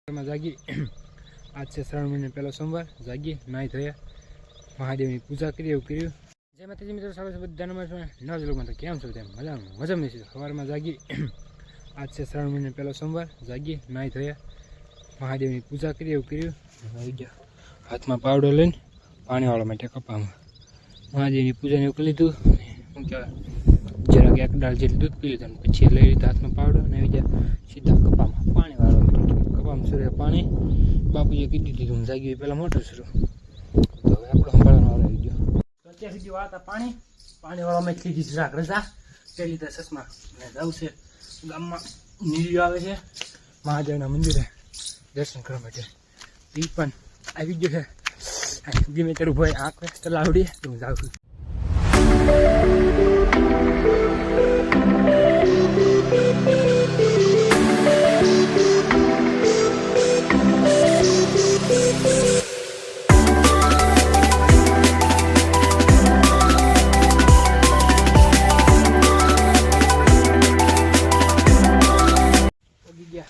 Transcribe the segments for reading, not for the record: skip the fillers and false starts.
जागी आज से श्रावण महीने पहला सोमवार जागी नाई धोया महादेव की पूजा करी जय माताजी मित्रों स्वागत है बधाने नवा लोग तो केम छो मजा मजा में सवार में जागी आज से श्रावण महीने पहला सोमवार जागी नाई धोया महादेव की पूजा करी हाथ में पावडो लईने पानी वाला में कपा में महादेव की पूजा ने लीधु जरा एक डाल जेटलू दूध पी लीधु पछी लई लीधो हाथ में पावडो ने सीधा कपा में पानी वाला कपा में सूर्य पानी बापूजी कीधुं दीधुं जागी पहला मोटर शुरू तो हवे आपणो संभाळવાનો वारो આવી ગયો તો અત્યાર સુધી વાત આ પાણી વાળામાં લીધી જરાક રજા તે લીધે સસમા ને જાવ છે ગામમાં નીલિયો આવે છે મહાદેવના મંદિરે દર્શન કરવા માટે ઈ પણ આવી ગયો છે ધીમે ચડું ભાઈ આંખ તલાવડી તો હું જાઉં છું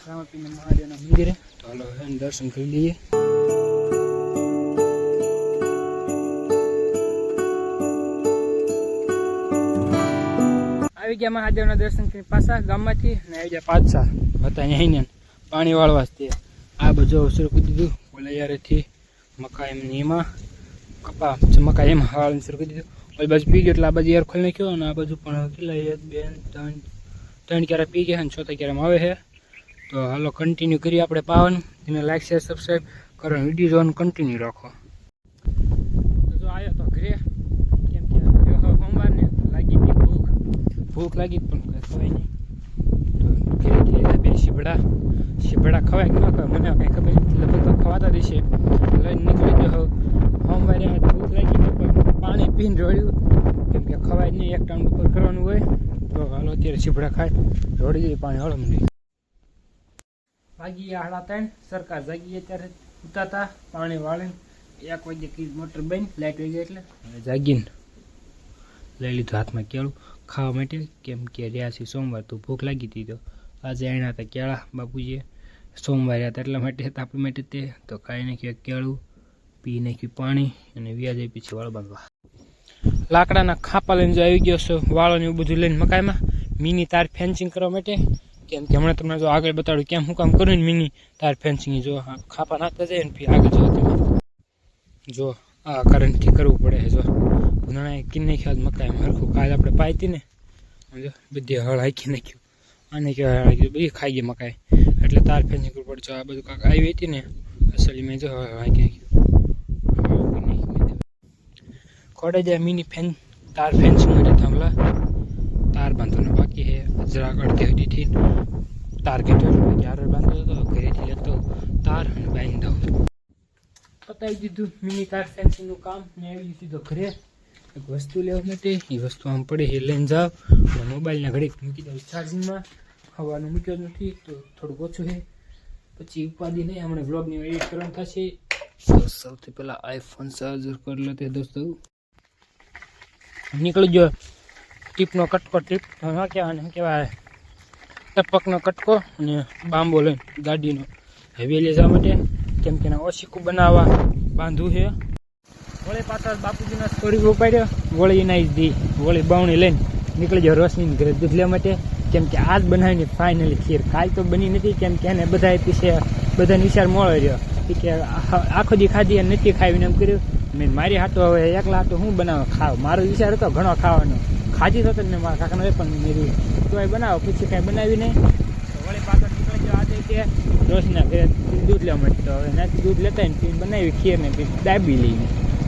रामापीना महादेवना मंदिरे तो हलो दर्शन कर लीए આવી ગયા મહાદેવના દર્શન કરી પાછા ગામમાંથી ને આવી ગયા પાછા હતા અહીંયા પાણી વાળવા તે આ બધું શરૂ કરી દીધું ઓલા યારેથી મકાઈ એમાં કપા મકાઈ એમ હવાળવાનું શરૂ કરી દીધું ઓલી બાજુ પી ગયો એટલે આ બાજુ એર ખોલી નાખ્યો અને આ બાજુ પણ કેટલા 1 2 3 ક્યારે પી ગયા અને ચોથા ક્યારેમાં આવે છે तो हालो कंटिन्यू करिए अपने पावन इन्हें लाइक शेयर सब्सक्राइब करो वीडियो जोन कंटिन्यू रखो तो जो आया तो घरे केम के सोमवार ने लागी थी भूख लगी पण खवाय नहीं तो घरे थी बे शिबड़ा खवाय कि ना खवाय मने कई खबर लगभग तो खवाता देशे लઈને નીકળી ગયો સોમવારે ભૂખ લાગી પણ પાણી પીને રોડ્યું કેમ કે ખવાય નહીં એક ટાઈમ ઉપર કરવાનું હોય તો હાલો અત્યારે શિબડા ખાય રોડી દે પાણી હાલો મને वागी 3:30 सरकार जागी अत्यारे उताता पानी वाले 1 वागे की मोटर बन लाइट वही એટલે जागीने લઈ લીધું હાથમાં કેળું ખાવા માટે કેમ કે રહ્યા છે સોમવાર તો ભૂખ લાગી હતી તો આજે આણા હતા કેળા બાપુજીએ સોમવારે હતા એટલા માટે આપણી માટે તે તો ખાઈ નાખ્યું કેળું પી નાખ્યું પાણી અને વ્યાજે પછી વાળ બાંધવા લાકડાના ખાપા લઈને જો આવી ગયો છે વાળો ને બધું લઈને મકાઈમાં મિની તાર ફેન્સિંગ કરવા માટે કેમ કે હમણાં તમને જો આગળ બતાડું કેમ હું કામ કરું ને મિની તાર ફેન્સિંગ જો ખાપા નાખતા જાય ને પછી આગળ જો તમે જો આ કરંટથી કરવું પડે જો ઉનાળે કિન નાખ્યા મકાઈમાં હરખું કાલ આપણે પાઈતી ને જો બધી હળ હાકી નાખ્યું આને કે હળ બધી ખાઈ ગઈ મકાઈ એટલે તાર ફેન્સિંગ કરવું પડે જો આ બધું કાંક આવી હતી ને અસલી મેં જો હાકી નાખ્યું ખોડે જાય મિની તાર ફેન્સિંગ માટે થાંભલા तार बांधवाना बाकी है जरा अड़के हुई थी टारगेट यार बांधो तो घरे थी लेतो तार बांध दो बताई दीधु मिनी तार फेंसिंग काम ने આવી સીધો ઘરે એક વસ્તુ લેવા માટે એ વસ્તુ આમ પડે એ લઈને જાવ મોબાઈલ ને ઘડીક મૂકી દઉં ચાર્જિંગ માં હવાનું મૂક્યો નથી તો થોડું ઓછું છે પછી ઉપાદી નહીં હમણે વ્લોગ ની એડિટ કરવાનું થશે તો સૌથી પહેલા આઈફોન ચાર્જર કરી લેતે દોસ્તો નીકળી ગયો ટીપનો કટકો ટીપ હા કહેવાય ટપકનો કટકો અને બાંબો લઈને ગાડીનો હવેલી જવા માટે કેમ કે ઓશીકું બનાવવા બાંધવું છે વળી પાછા બાપુજીના સ્ટોરી ઉપાડ્યો વળી એના દી વળી બાવણી લઈને નીકળી ગયો રોશનીને ઘરે દૂધ લેવા માટે કેમ કે આજ બનાવીને ફાઇનલી ખીર કાલ તો બની નથી કેમ કે એને બધા પીછે બધાને વિચાર મળો રહ્યો કે આખો દી ખાધી અને નથી ખાવીને એમ કર્યું મેં મારી હાટો હવે એકલા હાટો હું બનાવ ખાવ મારો વિચાર હતો ઘણો ખાવાનો ખાજી થતો ને મારા કાકાને પણ મેરી તો એ બનાવો પછી કાંઈ બનાવી નહીં વળી પાછળ નીકળી ગયો આજે કે રોશના ઘરે દૂધ લેવા માટે તો હવે એનાથી દૂધ લેતા ને બનાવી ખીર ને પછી દાબી લઈને